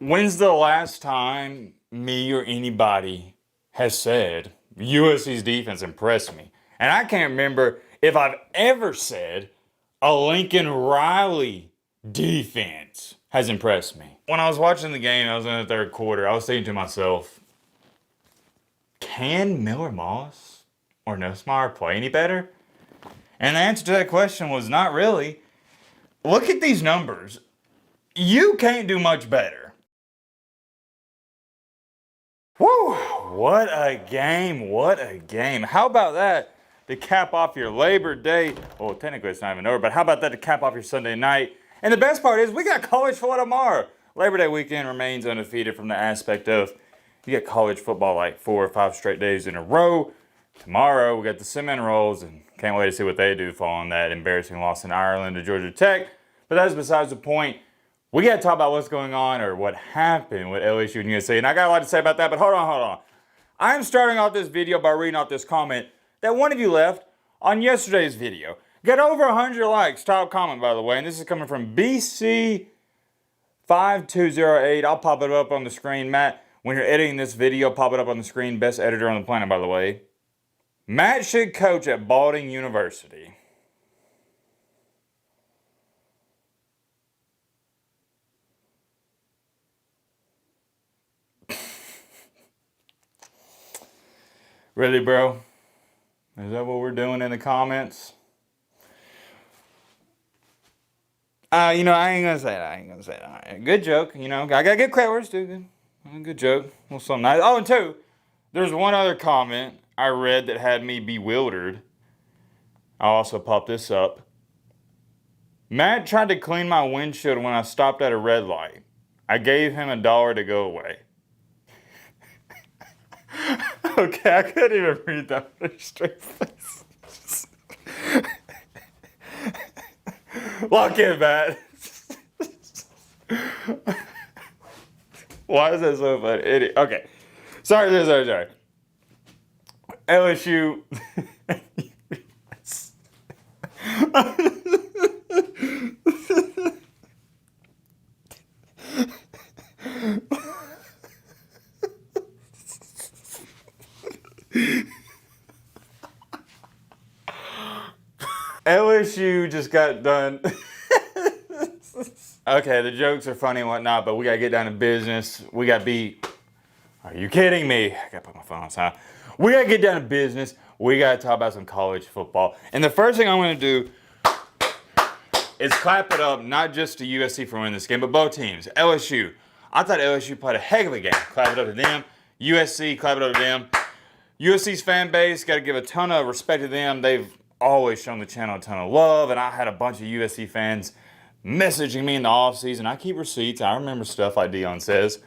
When's the last time me or anybody has said USC's defense impressed me? And I can't remember if I've ever said a Lincoln Riley defense has impressed me. When I was watching the game, I was in the third quarter, I was thinking to myself, can Miller Moss or Nussmeier play any better? And the answer to that question was not really. Look at these numbers. You can't do much better. Woo! What a game. What a game. How about that to cap off your Labor Day? Well, technically it's not even over, but how about that to cap off your Sunday night? And the best part is we got college football tomorrow. Labor Day weekend remains undefeated from the aspect of you get college football like 4 or 5 straight days in a row. Tomorrow we got the Seminoles and can't wait to see what they do following that embarrassing loss in Ireland to Georgia Tech. But that's besides the point. We got to talk about what's going on or what happened with LSU and USC. And I got a lot to say about that, but hold on. I'm starting off this video by reading off this comment that one of you left on yesterday's video. Got over 100 likes, top comment by the way, and this is coming from BC5208. I'll pop it up on the screen. Matt, when you're editing this video, pop it up on the screen. Best editor on the planet, by the way. Matt should coach at Baldwin University. Really, bro? Is that what we're doing in the comments? I ain't gonna say that. All right. Good joke. I gotta get credit where it's due. Good joke. Well, something nice. Oh, and two, there's one other comment I read that had me bewildered. I'll also pop this up. Matt tried to clean my windshield when I stopped at a red light. I gave him $1 to go away. Okay, I couldn't even read that with a straight face. Lock in, Matt. Why is that so funny? Okay. Sorry. LSU. LSU just got done. Okay, the jokes are funny and whatnot, but we gotta get down to business. We got beat. Are you kidding me? I gotta put my phone on silent. We gotta get down to business. We gotta talk about some college football. And the first thing I'm gonna do is clap it up, not just to USC for winning this game, but both teams. LSU. I thought LSU played a heck of a game. Clap it up to them. USC, clap it up to them. USC's fan base, gotta give a ton of respect to them. They've always shown the channel a ton of love, and I had a bunch of USC fans messaging me in the offseason. I keep receipts. I remember stuff like Dion says.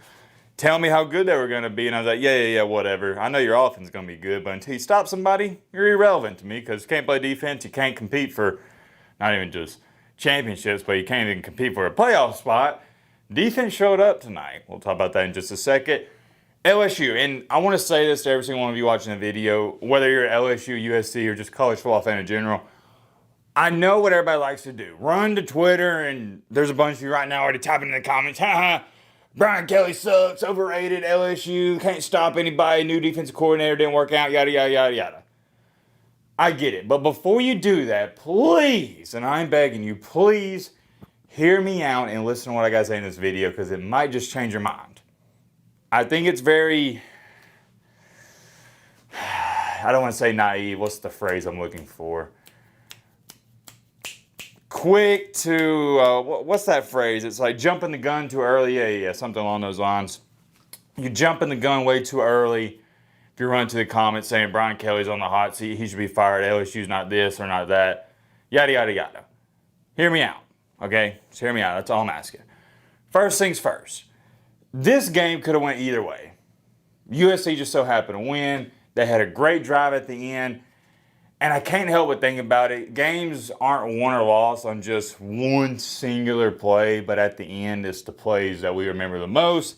Tell me how good they were going to be, and I was like, yeah, whatever. I know your offense is going to be good, but until you stop somebody, you're irrelevant to me because you can't play defense. You can't compete for not even just championships, but you can't even compete for a playoff spot. Defense showed up tonight. We'll talk about that in just a second. LSU, and I want to say this to every single one of you watching the video, whether you're LSU, USC, or just college football fan in general. I know what everybody likes to do. Run to Twitter, and there's a bunch of you right now already typing in the comments, Brian Kelly sucks, overrated, LSU, can't stop anybody, new defensive coordinator, didn't work out, yada, yada, yada, yada. I get it, but before you do that, please, and I'm begging you, please hear me out and listen to what I got to say in this video because it might just change your mind. I think it's very, I don't want to say naive. What's the phrase I'm looking for? Quick to, what's that phrase? It's like jumping the gun too early. Yeah, something along those lines. You're jumping the gun way too early. If you run to the comments saying Brian Kelly's on the hot seat, he should be fired, LSU's not this or not that, yada, yada, yada. Hear me out, okay? Just hear me out. That's all I'm asking. First things first. This game could have went either way. USC just so happened to win. They had a great drive at the end. And I can't help but think about it. Games aren't won or lost on just one singular play, but at the end, it's the plays that we remember the most.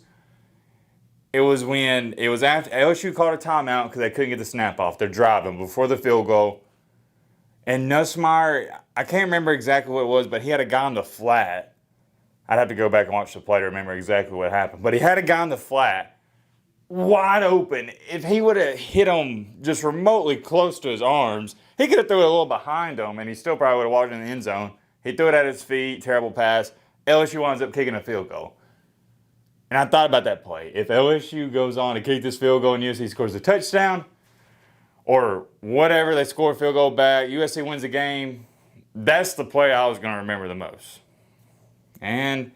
It was after LSU called a timeout because they couldn't get the snap off. They're driving before the field goal. And Nussmeier, I can't remember exactly what it was, but he had a guy on the flat. I'd have to go back and watch the play to remember exactly what happened. But he had a guy in the flat, wide open. If he would have hit him just remotely close to his arms, he could have threw it a little behind him, and he still probably would have walked in the end zone. He threw it at his feet, terrible pass. LSU winds up kicking a field goal. And I thought about that play. If LSU goes on to kick this field goal and USC scores a touchdown, or whatever, they score a field goal back, USC wins the game, that's the play I was going to remember the most. And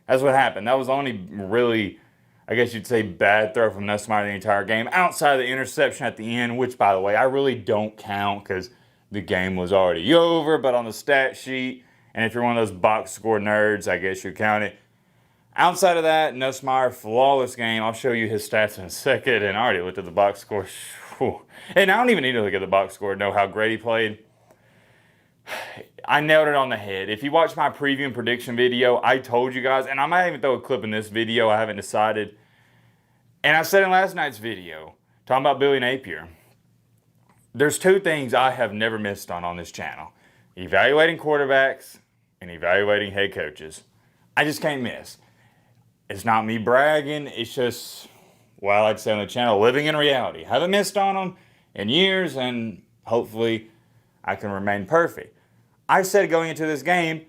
that's what happened. That was the only really, I guess you'd say, bad throw from Nussmeier the entire game, outside of the interception at the end, which, by the way, I really don't count because the game was already over. But on the stat sheet, and if you're one of those box score nerds, I guess you count it. Outside of that, Nussmeier, flawless game. I'll show you his stats in a second, and I already looked at the box score. Whew. And I don't even need to look at the box score to know how great he played. I nailed it on the head. If you watch my preview and prediction video, I told you guys, and I might even throw a clip in this video, I haven't decided. And I said in last night's video, talking about Billy Napier, there's two things I have never missed on this channel. Evaluating quarterbacks and evaluating head coaches. I just can't miss. It's not me bragging, it's just, well, I'd say on the channel, living in reality. Haven't missed on them in years, and hopefully I can remain perfect. I said going into this game,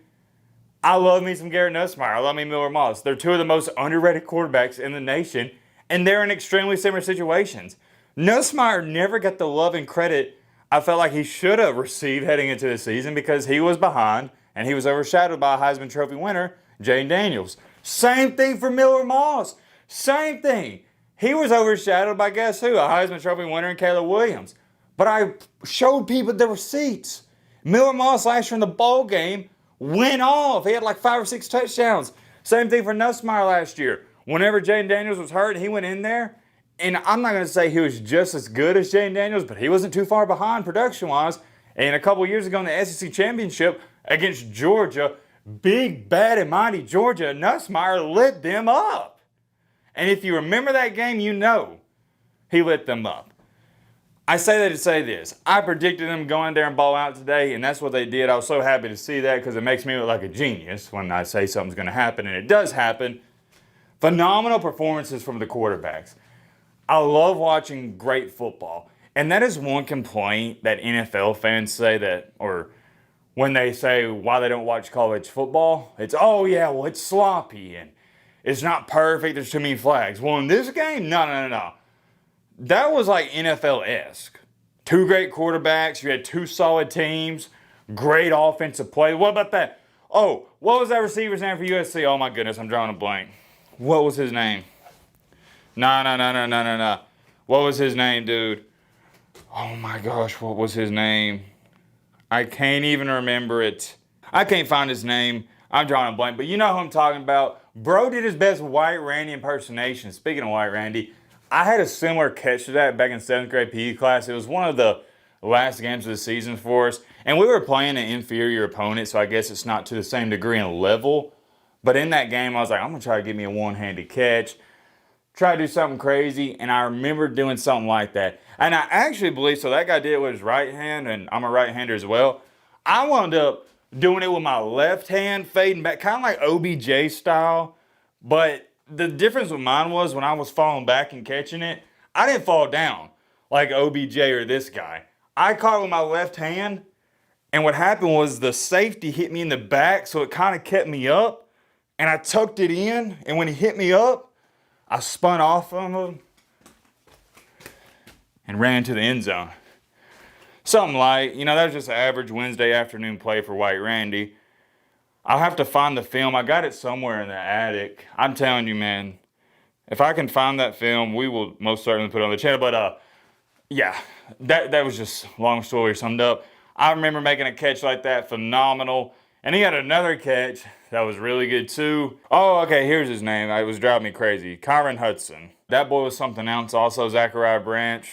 I love me some Garrett Nussmeier. I love me Miller Moss. They're two of the most underrated quarterbacks in the nation, and they're in extremely similar situations. Nussmeier never got the love and credit I felt like he should have received heading into the season because he was behind, and he was overshadowed by a Heisman Trophy winner, Jayden Daniels. Same thing for Miller Moss. Same thing. He was overshadowed by guess who? A Heisman Trophy winner in Caleb Williams. But I showed people the receipts. Miller Moss last year in the bowl game went off. He had like 5 or 6 touchdowns. Same thing for Nussmeier last year. Whenever Jayden Daniels was hurt, he went in there. And I'm not going to say he was just as good as Jayden Daniels, but he wasn't too far behind production-wise. And a couple years ago in the SEC Championship against Georgia, big, bad, and mighty Georgia, Nussmeier lit them up. And if you remember that game, you know he lit them up. I say that to say this. I predicted them going there and ball out today, and that's what they did. I was so happy to see that because it makes me look like a genius when I say something's going to happen, and it does happen. Phenomenal performances from the quarterbacks. I love watching great football. And that is one complaint that NFL fans say that, or when they say why they don't watch college football, it's, oh yeah, well it's sloppy and it's not perfect, there's too many flags. Well, in this game, no. That was like NFL-esque. 2 great quarterbacks, you had 2 solid teams, great offensive play. What about that? Oh, what was that receiver's name for USC? Oh my goodness, I'm drawing a blank. What was his name? No. What was his name, dude? Oh my gosh, what was his name? I can't even remember it. I can't find his name. I'm drawing a blank, but you know who I'm talking about. Bro did his best White Randy impersonation. Speaking of White Randy, I had a similar catch to that back in 7th grade PE class. It was one of the last games of the season for us, and we were playing an inferior opponent, so I guess it's not to the same degree and level. But in that game, I was like, I'm going to try to get me a one-handed catch. Try to do something crazy, and I remember doing something like that. And I actually believe, so that guy did it with his right hand, and I'm a right-hander as well. I wound up doing it with my left hand, fading back, kind of like OBJ style. But the difference with mine was when I was falling back and catching it, I didn't fall down like OBJ or this guy. I caught it with my left hand, and what happened was the safety hit me in the back, so it kind of kept me up, and I tucked it in, and when he hit me up, I spun off of him and ran to the end zone. Something light. That was just an average Wednesday afternoon play for White Randy. I'll have to find the film. I got it somewhere in the attic. I'm telling you, man, if I can find that film, we will most certainly put it on the channel. But, yeah, that was just long story summed up. I remember making a catch like that, phenomenal. And he had another catch that was really good too. Oh, okay, here's his name. It was driving me crazy. Kyron Hudson. That boy was something else. Also, Zachariah Branch,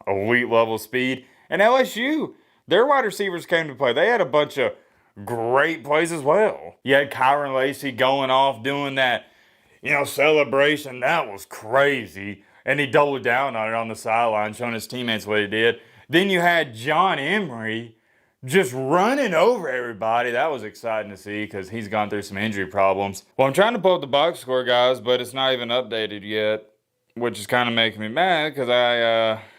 elite level speed. And LSU, their wide receivers came to play. They had a bunch of great plays as well. You had Kyron Lacey going off, doing that, celebration. That was crazy. And he doubled down on it on the sideline, showing his teammates what he did. Then you had John Emery just running over everybody. That was exciting to see because he's gone through some injury problems. Well, I'm trying to pull up the box score, guys, but it's not even updated yet, which is kind of making me mad because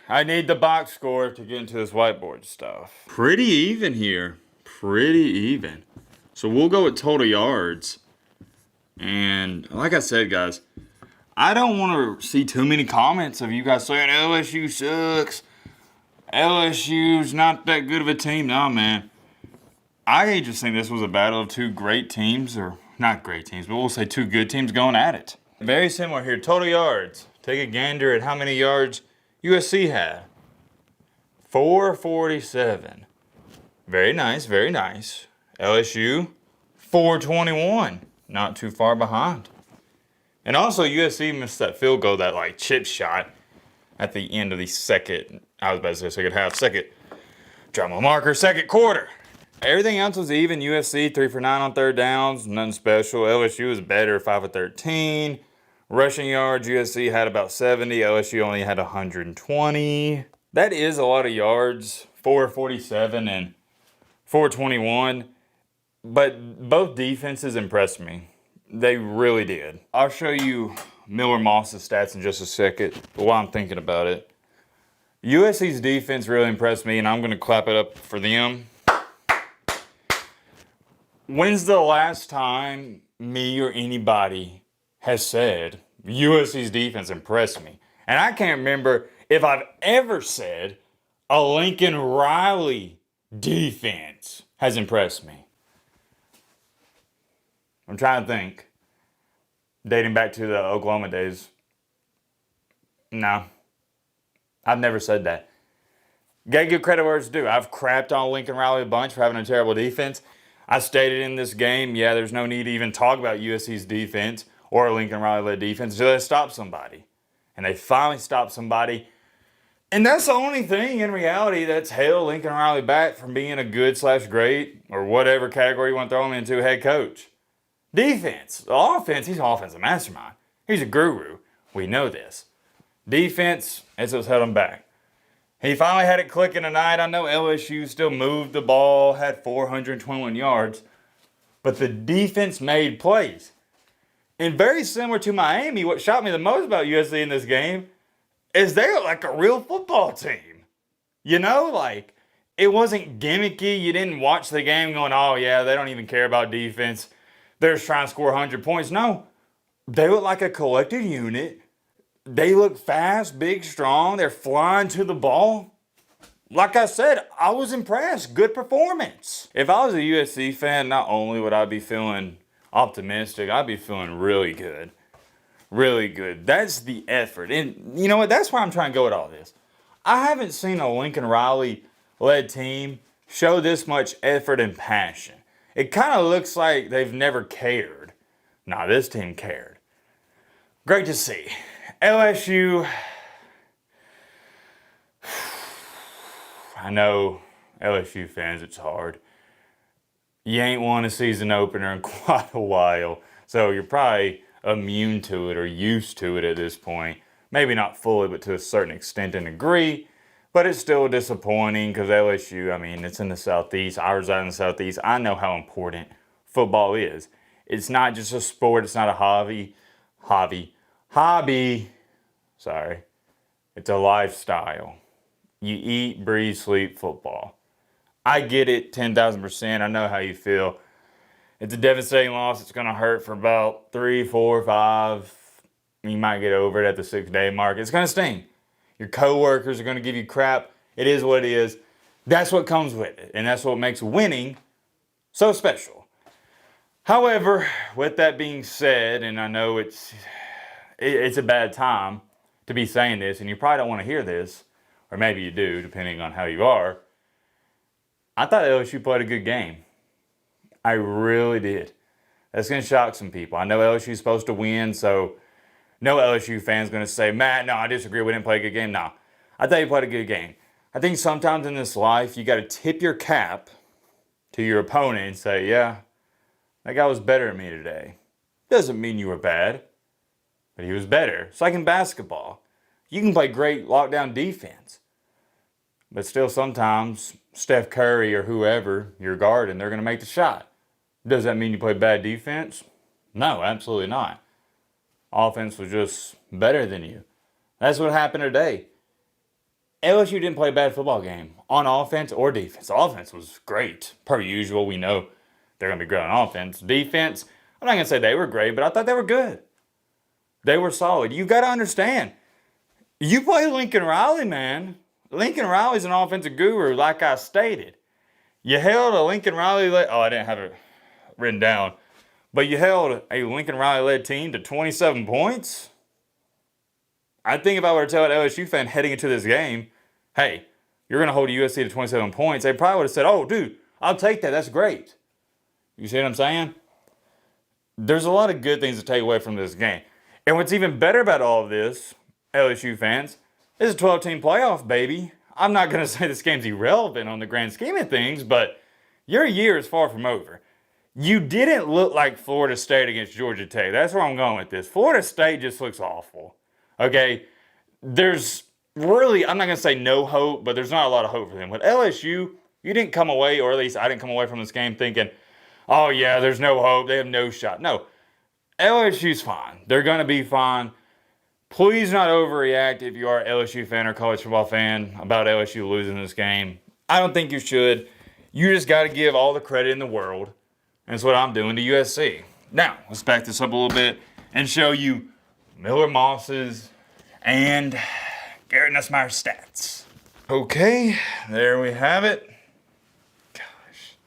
I need the box score to get into this whiteboard stuff. Pretty even here. Pretty even. So we'll go with total yards. And like I said, guys, I don't want to see too many comments of you guys saying LSU sucks. LSU's not that good of a team. No, man. I just think this was a battle of two great teams, or not great teams, but we'll say two good teams going at it. Very similar here. Total yards. Take a gander at how many yards USC had. 447. Very nice, very nice. LSU, 421. Not too far behind. And also USC missed that field goal, that like chip shot at the end of the second, I was about to say second half, drama marker, second quarter. Everything else was even. USC 3 for 9 on third downs, nothing special. LSU was better, 5 for 13. Rushing yards, USC had about 70. LSU only had 120. That is a lot of yards, 447 and 421. But both defenses impressed me. They really did. I'll show you Miller Moss's stats in just a second, but while I'm thinking about it, USC's defense really impressed me, and I'm going to clap it up for them. When's the last time me or anybody has said USC's defense impressed me? And I can't remember if I've ever said a Lincoln Riley defense has impressed me. I'm trying to think. Dating back to the Oklahoma days. No. I've never said that. Gotta give credit where it's due. I've crapped on Lincoln Riley a bunch for having a terrible defense. I stated in this game, yeah, there's no need to even talk about USC's defense or Lincoln Riley-led defense until they stop somebody. And they finally stopped somebody. And that's the only thing in reality that's held Lincoln Riley back from being a good/great, or whatever category you want to throw him into, head coach. Defense. The offense, he's an offensive mastermind. He's a guru. We know this. Defense, that's what's held him back. He finally had it clicking tonight. I know LSU still moved the ball, had 421 yards, but the defense made plays. And very similar to Miami, what shocked me the most about USC in this game is they're like a real football team. You know, like, it wasn't gimmicky. You didn't watch the game going, oh yeah, they don't even care about defense. They're just trying to score 100 points. No, they look like a collected unit. They look fast, big, strong. They're flying to the ball. Like I said, I was impressed. Good performance. If I was a USC fan, not only would I be feeling optimistic, I'd be feeling really good. Really good. That's the effort. And you know what? That's why I'm trying to go with all this. I haven't seen a Lincoln Riley-led team show this much effort and passion. It kind of looks like they've never cared. Nah, this team cared. Great to see. LSU, I know LSU fans, it's hard. You ain't won a season opener in quite a while, so you're probably immune to it or used to it at this point. Maybe not fully, but to a certain extent and degree. But it's still disappointing because LSU, I mean, it's in the Southeast. I reside in the Southeast. I know how important football is. It's not just a sport. It's not a hobby. Sorry. It's a lifestyle. You eat, breathe, sleep football. I get it 10,000%. I know how you feel. It's a devastating loss. It's going to hurt for about 3, 4, 5. You might get over it at the 6-day mark. It's going to sting. Your coworkers are going to give you crap. It is what it is. That's what comes with it. And that's what makes winning so special. However, with that being said, and I know it's a bad time to be saying this, and you probably don't want to hear this, or maybe you do, depending on how you are. I thought LSU played a good game. I really did. That's going to shock some people. I know LSU's supposed to win, so no LSU fan's going to say, Matt, no, I disagree. We didn't play a good game. No, I thought you played a good game. I think sometimes in this life, you got to tip your cap to your opponent and say, yeah, that guy was better than me today. Doesn't mean you were bad, but he was better. It's like in basketball. You can play great lockdown defense, but still sometimes Steph Curry or whoever, your guard, and they're going to make the shot. Does that mean you play bad defense? No, absolutely not. Offense was just better than you. That's what happened today. LSU didn't play a bad football game on offense or defense. Offense was great. Per usual, we know they're going to be great on offense. Defense, I'm not going to say they were great, but I thought they were good. They were solid. You got to understand, you play Lincoln Riley, man. Lincoln Riley's an offensive guru, like I stated. You held a Lincoln Riley-led... Oh, I didn't have it written down. But you held a Lincoln Riley-led team to 27 points? I think if I were to tell an LSU fan heading into this game, hey, you're going to hold USC to 27 points, they probably would have said, oh, dude, I'll take that. That's great. You see what I'm saying? There's a lot of good things to take away from this game. And what's even better about all of this, LSU fans, is a 12-team playoff, baby. I'm not going to say this game's irrelevant on the grand scheme of things, but your year is far from over. You didn't look like Florida State against Georgia Tech. That's where I'm going with this. Florida State just looks awful. Okay? There's really, I'm not going to say no hope, but there's not a lot of hope for them. With LSU, you didn't come away, or at least I didn't come away from this game thinking, oh yeah, there's no hope. They have no shot. No. LSU's fine. They're going to be fine. Please not overreact if you are an LSU fan or college football fan about LSU losing this game. I don't think you should. You just got to give all the credit in the world. And that's what I'm doing to USC. Now, let's back this up a little bit and show you Miller Moss's and Garrett Nussmeier's stats. Okay, there we have it. Gosh,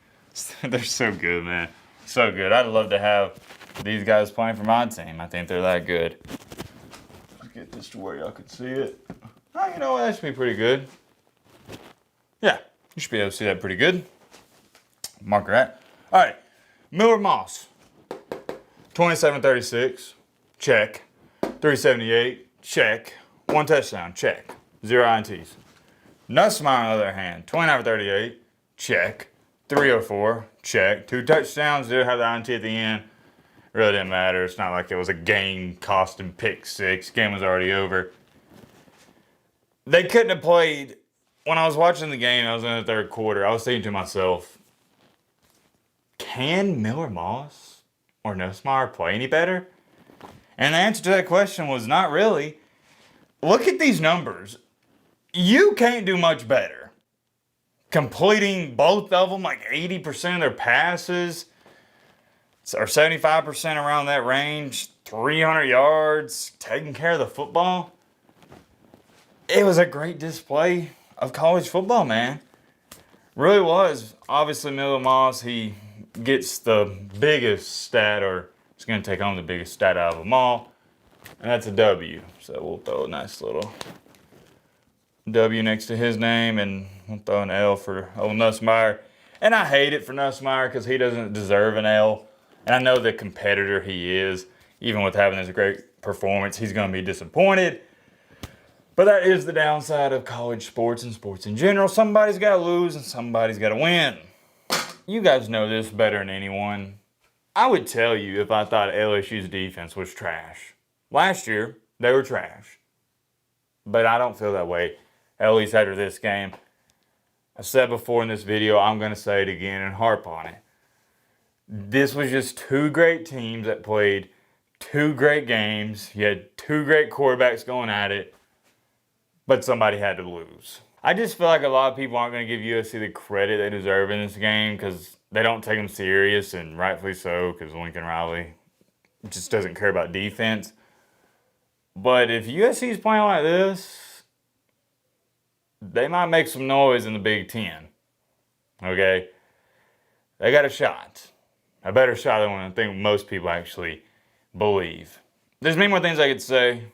they're so good, man. So good. I'd love to have these guys playing for my team. I think they're that good. Get this to where y'all could see it. Oh, you know what? That should be pretty good. Yeah, you should be able to see that pretty good. Mark that. All right, Miller Moss. 27-36, check. 378, check. 1 touchdown, check. 0 INTs. Nussmeier, on the other hand, 29-38, check. 304, check. 2 touchdowns, did have the INT at the end. Really didn't matter. It's not like it was a game costing pick 6. Game was already over. They couldn't have played. When I was watching the game, I was in the third quarter. I was thinking to myself, can Miller Moss or Nussmeier play any better? And the answer to that question was not really. Look at these numbers. You can't do much better. Completing both of them, like 80% of their passes, or 75% around that range, 300 yards, taking care of the football. It was a great display of college football, man. Really was. Obviously, Miller Moss, he gets the biggest stat, or he's going to take on the biggest stat out of them all, and that's a W. So we'll throw a nice little W next to his name, and we'll throw an L for old Nussmeier. And I hate it for Nussmeier because he doesn't deserve an L. And I know the competitor he is, even with having this great performance, he's going to be disappointed. But that is the downside of college sports and sports in general. Somebody's got to lose and somebody's got to win. You guys know this better than anyone. I would tell you if I thought LSU's defense was trash. Last year, they were trash. But I don't feel that way, at least after this game. I said before in this video, I'm going to say it again and harp on it. This was just 2 great teams that played 2 great games. You had 2 great quarterbacks going at it, but somebody had to lose. I just feel like a lot of people aren't going to give USC the credit they deserve in this game because they don't take them serious, and rightfully so, because Lincoln Riley just doesn't care about defense. But if USC is playing like this, they might make some noise in the Big Ten. Okay? They got a shot. A better shot than I think most people actually believe. There's many more things I could say.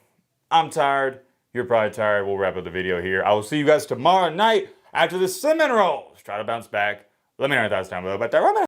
I'm tired. You're probably tired. We'll wrap up the video here. I will see you guys tomorrow night after the Seminoles try to bounce back. Let me know your thoughts down below about that.